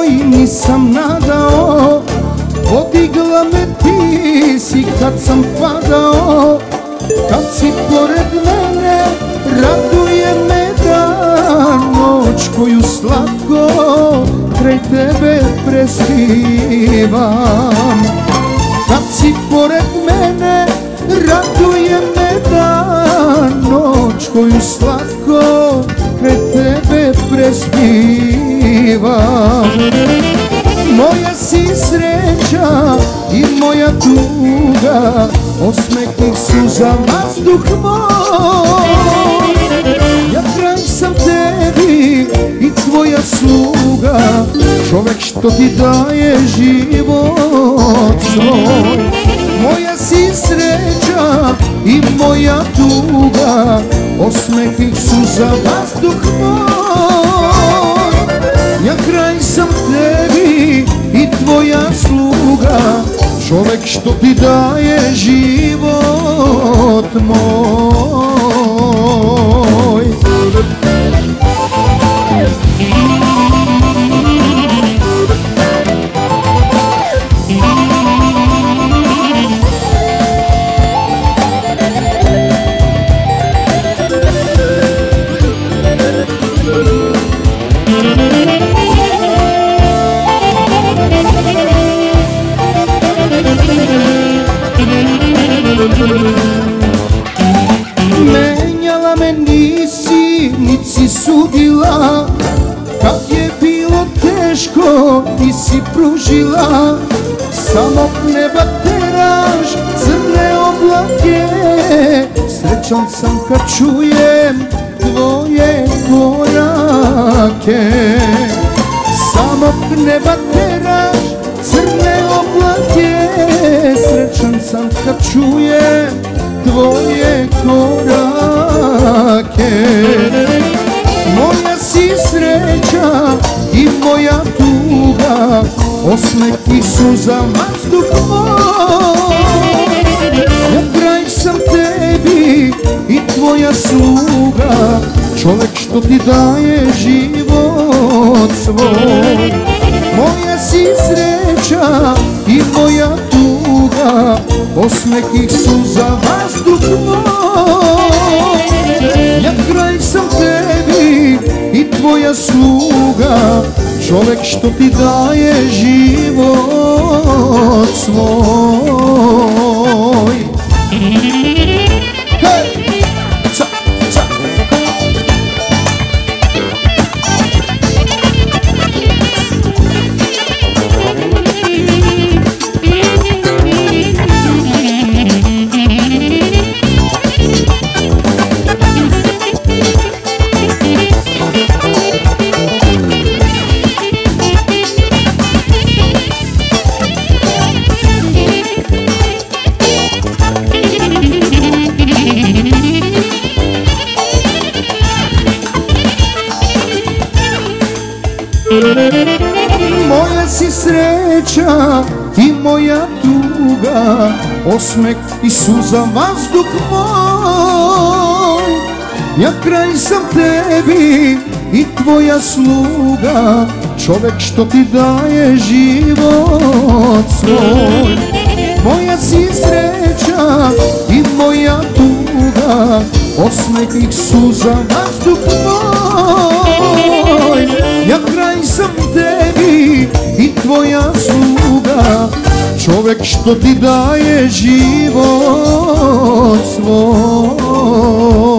joj nisam nadao, podigla me ti si kad sam padao. Kad si pored mene, raduje me dan, noć koju slatko kraj tebe prespivam. Kad si pored mene, raduje me dan, noć koju slatko kraj tebe prespivam. Moja si sreća i moja tuga, osmeh tih suza vazduh moj. Ja kraj sam tebi i tvoja sluga, čovek što ti daje život svoj. Moja si sreća i moja tuga, osmeh tih suza vazduh moj. Ja kraj sam tebi i tvoja sluga, čovek što ti daje život moj. Menjala me nisi, nit si sudila, kad je bilo teško ti si pružila. Samo neba teraš crne oblake, srećan sam kad čujem tvoje korake. Samo neba teraš crne oblake, srećan sam kad čujem tvoje korake. Moja si sreća i moja tuga, osmeh i suza vazduh moj. Ja kraj sam tebi i tvoja sluga, čovek što ti daje život svoj. Moja si sreća i moja tuga, osmeh i suza vazduh moj. Ja kraj sam tebi i tvoja sluga, čovek što ti daje život svoj. Moja si sreća i moja tuga, osmeh i suza vazduh moj. Ja kraj sam tebi i tvoja sluga, čovek što ti daje život svoj. Moja si sreća i moja tuga, osmeh i suza vazduh moj. Ja kraj sam tebi i tvoja sluga, čovek što ti daje život svoj.